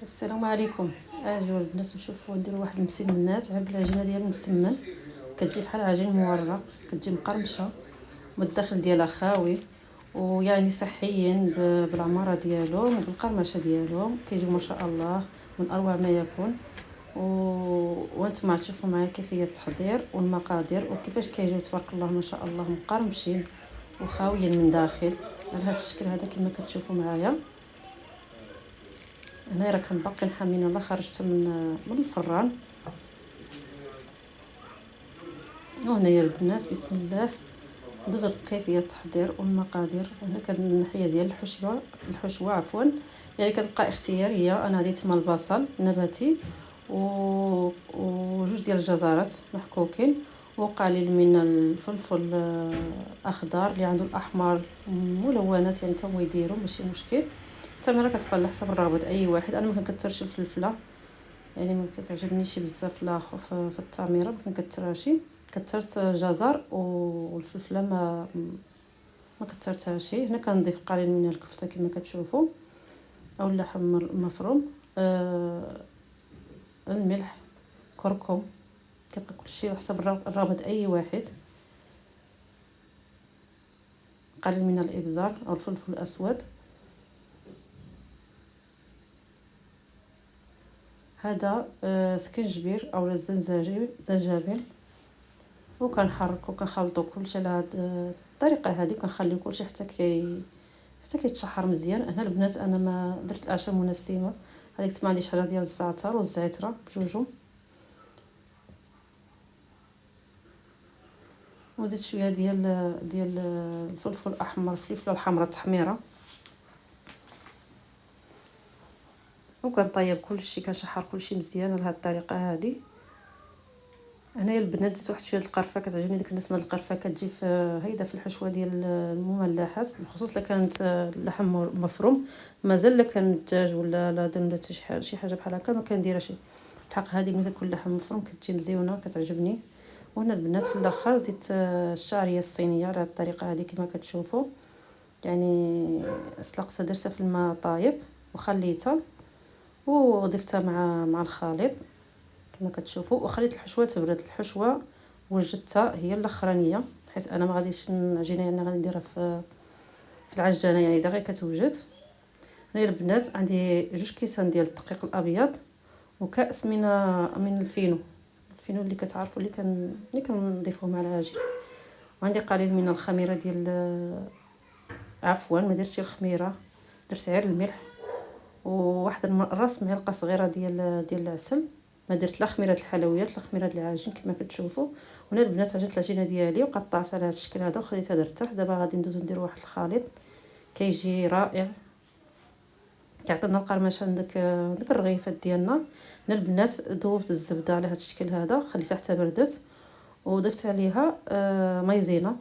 السلام عليكم. اجيو البنات نشوفوا نديروا واحد المسمنات عب العجينه ديال المسمن. كتجي بحال عجين مورق، كتجي مقرمشه والداخل ديالها خاوي، ويعني صحيين بالعماره ديالهم وبالقرمشه ديالهم، كيجيو ما شاء الله من اروع ما يكون. وانتم تشوفوا معايا كيفيه التحضير والمقادير وكيفاش كيجيو تبارك الله ما شاء الله مقرمشين وخاويين من داخل على هذا الشكل هذا كما كتشوفوا معايا. هنا راه كان باقي حامين الله خرجت من الفران. وهنايا البنات بسم الله ندوزو كيفيه التحضير والمقادير. هنا كان الناحيه ديال الحشوه عفوا، يعني كتبقى اختياريه. انا عديت مع البصل نباتي وجوج ديال الجزرات محكوكين وقليل من الفلفل اخضر اللي عنده الاحمر ملونات، يعني حتى هو يديروا ماشي مشكل. التمره كتبقى على حسب الرغبه اي واحد. انا ما كنكثرش الفلفله، يعني ما كتعجبنيش بزاف لاخ في التمره، ما كنكثرهاش. كثرت الجزر والفلفله ما كثرتهاش. هنا كنضيف قليل من الكفته كما كتشوفوا او اللحم مفروم، الملح، كركم، كيبقى كلشي على حسب الرغبه اي واحد. قليل من الابزار او الفلفل الاسود. هذا سكنجبير او الزنجبيل وكنحركو كنخلطو كلشي على هاد الطريقه هذه، كنخليو كلشي حتى كيتشحر مزيان. هنا البنات انا ما درت الاعشاب منسمه، هذيك ما عنديش حاجه ديال الزعتر والزعتره بجوجهم، وزيد شويه ديال الفلفل الاحمر، الفلفله الحمراء التحميره، وكنطيب كلشي كنشحر كلشي مزيان على هاد الطريقه هذه. هنايا البنات زدت واحد شويه القرفه، كتعجبني ديك النسمه د القرفه كتجي في هيدا في الحشوه ديال المملحات، بخصوص الا كانت اللحم مفروم. مازال الا كان الدجاج ولا لا درت شي حاجه بحال هكا ما كنديرهاش. الحق هذه ملي كتكون اللحم مفروم كتجي مزيونه كتعجبني. وهنا البنات في الاخر زدت الشعريه الصينيه على الطريقه هذه كما كتشوفوا، يعني سلقتها درتها في الماء طايب وخليتها وضفتها مع الخليط كما كتشوفوا، وخليت الحشوه تبرد. الحشوه وجدتها هي الاخرانيه، حيت انا ما غاديش العجينه يعني غادي نديرها في العجانه، يعني دغيا كتوجد. هنا البنات عندي جوج كيسان ديال الدقيق الابيض وكاس من الفينو اللي كتعرفوا اللي كنضيفوه مع العجين. وعندي قليل من الخميره ديال عفوا ما درتش الخميره، درت غير الملح وواحد راس معلقه صغيره ديال العسل. ما درت لا خميره الحلويات لا خميره العجين كما كتشوفوا. هنا البنات عجنت العجينه ديالي وقطعتها على هذا الشكل هذا وخليتها ترتاح. دابا غادي ندوزو نديرو واحد الخليط كيجي رائع، كيعطينا القرمشه داك الرغيفات ديالنا. هنا البنات ذوبت الزبده على هذا الشكل هذا، خليتها حتى بردت وضفت عليها مايزينا.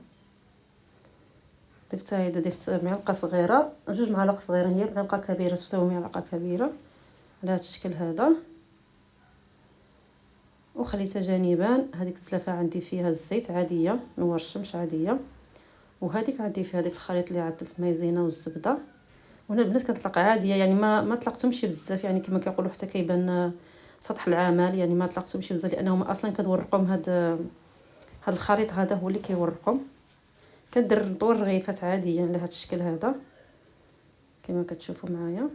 ضفت معلقه صغيره، جوج معالق صغيرين، هي معلقه كبيره تساوي معلقه كبيره على هذا الشكل هذا، وخليتها جانبا. هذيك الزلافه عندي فيها الزيت عاديه، نور الشمس عاديه، وهذيك عندي فيها داك الخليط اللي عدلت مايزينا والزبده. وهنا البنات كنطلق عاديه، يعني ما طلقتهمش بزاف، يعني كما كيقولوا حتى كيبان سطح العمل، يعني ما طلقتهمش بزاف لانهم اصلا كتورقهم هذا الخليط هذا هو اللي كيورقهم. كندير نطور رغيفات عاديه على هذا الشكل هذا كما كتشوفوا معايا.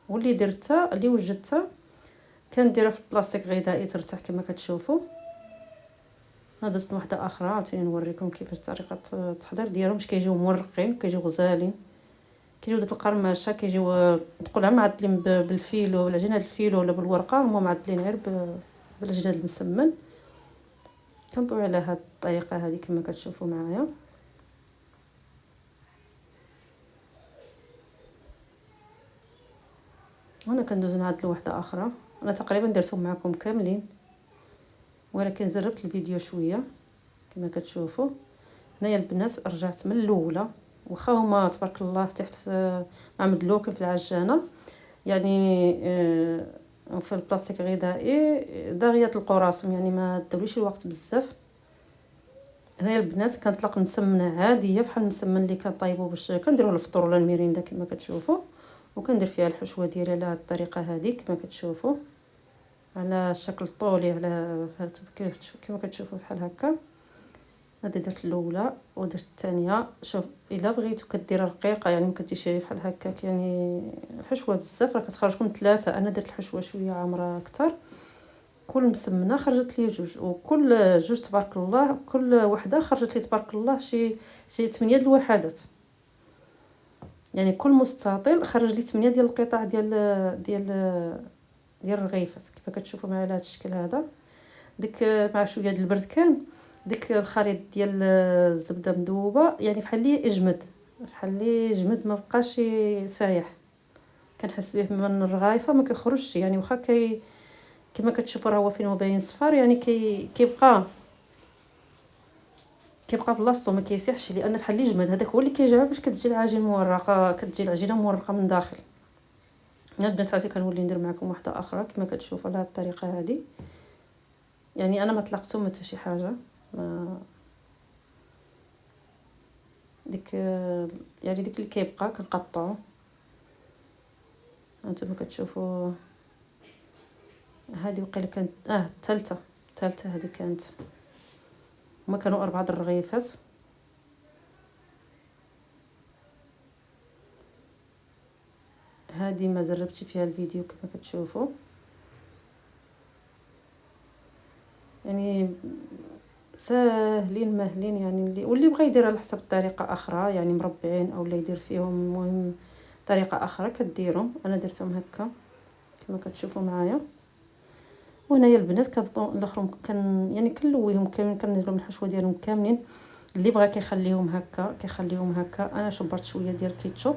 واللي درتها اللي وجدتها كنديرها في بلاستيك غذائي ترتاح كما كتشوفوا. درت وحده اخرى عاوتاني نوريكم كيفاش طريقه التحضير ديالهم. باش كيجيو مورقين كيجيو غزالين، كيجيو ديك القرمشه كيجيو تقولها معدلين بالفيلو بالعجينه الفيلو ولا بالورقه، هما معدلين غير بالعجينه المسمن. كنطوي على هذه الطريقه هذه كما كتشوفوا معايا. هنا كندوز نعدلو وحده اخرى. انا تقريبا درتهم معكم كاملين، ولكن زربت الفيديو شويه كما كتشوفوا. هنايا البنات رجعت من الاولى، واخا هما تبارك الله تحت مع مدلوكين في العجانه، يعني في البلاستيك غذائي داغيه القراصم، يعني ما داوليش الوقت بزاف. هنايا البنات كنطلق المسمنه عاديه بحال المسمن اللي كنطيبو باش كنديروا الفطور ولا الميريندا كما كتشوفوا. وكندير فيها الحشوه ديالي على هاد الطريقه هذه كما كتشوفوا، على الشكل طولي، على كما كتشوفوا بحال هكا. هذه درت الاولى ودرت الثانيه. شوف الا بغيتو كديرها رقيقه يعني ما كديرش بحال هكاك يعني الحشوه بزاف راه كتخرج لكم ثلاثه. انا درت الحشوه شويه عامره اكثر، كل مسمنه خرجت لي جوج، وكل جوج تبارك الله كل وحده خرجت لي تبارك الله شي 8 د الوحدات. يعني كل مستطيل خرج لي 8 ديال القطع ديال الرغيفات كما كتشوفوا معايا على هذا الشكل هذا. ديك مع شويه ديال البرتكان، ديك الخليط ديال الزبده مذوبه يعني بحال لي اجمد، بحال لي جمد ما بقاش سايح. كنحس به من الرغايفه ما كيخرجش يعني واخا كما كتشوفوا راه هو فين هو باين صفار يعني كيبقى بلاصتو ما كيسيحش، لان بحال لي جمد. هذاك هو اللي كيجعل باش كتجي العجين مورقه، كتجي العجينه مورقه من داخل. هاد البنات عرفتي كنولي ندير معكم واحده اخرى كما كتشوفوا على هاد الطريقه هذه. يعني انا ما طلقتهم حتى شي حاجه، ما ديك يعني ديك اللي كيبقى كنقطعو. هانتوما كتشوفوا هذه وقيله كانت الثالثه هذه كانت، هما كانوا 4 الرغيفات. هذه ما جربتش فيها الفيديو كما كتشوفوا، يعني ساهلين ماهلين يعني واللي بغى يدير على حسب طريقه اخرى يعني مربعين او لا يدير فيهم المهم طريقه اخرى كديرهم. انا درتهم هكا كما كتشوفوا معايا. وهنايا البنات الاخرين يعني كنلويهم كاملين، كندير لهم الحشوه ديالهم كاملين. اللي بغى كيخليهم هكا انا شبرت شويه ديال كيتشوب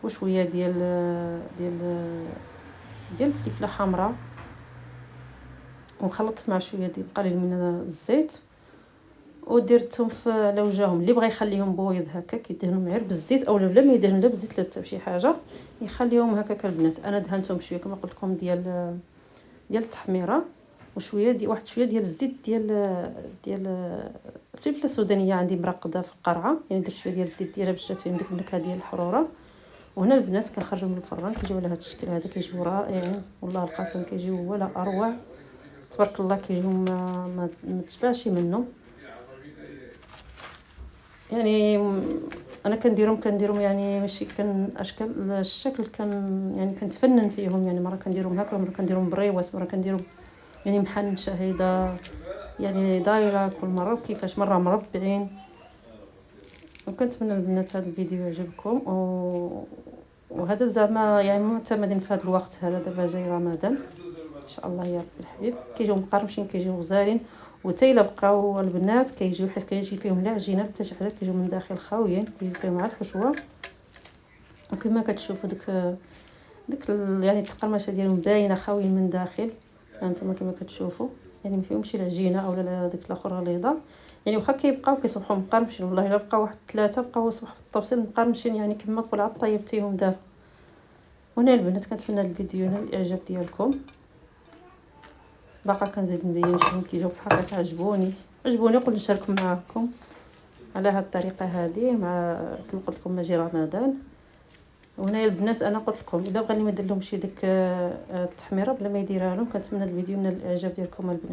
وشويه ديال الفلفله حمراء، وخلطت مع شويه ديال قليل من الزيت ودرتهم على وجههم. اللي بغى يخليهم بويض هكا كيدهنهم غير بالزيت، او لا ما يدهن لا بالزيت لا حتى بشي حاجه، يخليهم هكاك البنات. انا دهنتهم بشويه كما قلت لكم ديال التحميره، وشويه واحد شويه ديال الزيت ديال الفلفله السودانيه عندي مرقده في القرعه، يعني درت شويه ديال الزيت ديالها باش جات ديك النكهه ديال الحروره. وهنا البنات كنخرجهم من الفران كيجيو على هذا الشكل هذا، كيجيو رائعين والله القسم، كيجيو ولا اروع تبارك الله، كيجيو ما تشبعش منهم. يعني انا كنديرهم يعني ماشي اشكال الشكل يعني كنتفنن فيهم، يعني مره كنديرهم هكا، مره كنديرهم بريوات، مره كنديرهم يعني محنشه هيدا يعني دايره كل مره كيفاش، مره مربعين. وكنتمنى البنات هذا الفيديو يعجبكم، وهذا زعما يعني معتمدين في هذا الوقت هذا، دابا جاي رمضان ان شاء الله يا رب الحبيب. كيجيو مقرمشين كيجيو غزالين، وتا الا بقاو البنات كيجيو حيت كيجي فيهم لا عجينه حتى شي حاجه، كيجيو من داخل خاويين، كيجيو فيهم مع الحشوه. وكما كتشوفوا ديك يعني التقرمشه ديالهم باينه خاويين من داخل. هانتوما كما كتشوفوا يعني ما فيهمش العجينه اولا ديك الاخرى غليظه، يعني واخا كيبقاو كيصبحوا مقرمشين. والله الا بقاو واحد 3 بقاو يصبحوا في الطبسيل مقرمشين، يعني كما تقول عاد طيبتيهم دابا. هنا البنات كنتمنى الفيديو ينال الاعجاب ديالكم. باقا كنزيد نبين شنو كيجيو في الحقيقه. عجبوني قلت نشاركهم معكم على هذه الطريقه هذه مع كما قلت لكم ماجي رمضان. وهنايا البنات انا قلت لكم الا بغى اللي ما يدير لهمش ديك التحميره بلا ما يديرها لهم. كنتمنى الفيديو ينال الاعجاب ديالكم البنات.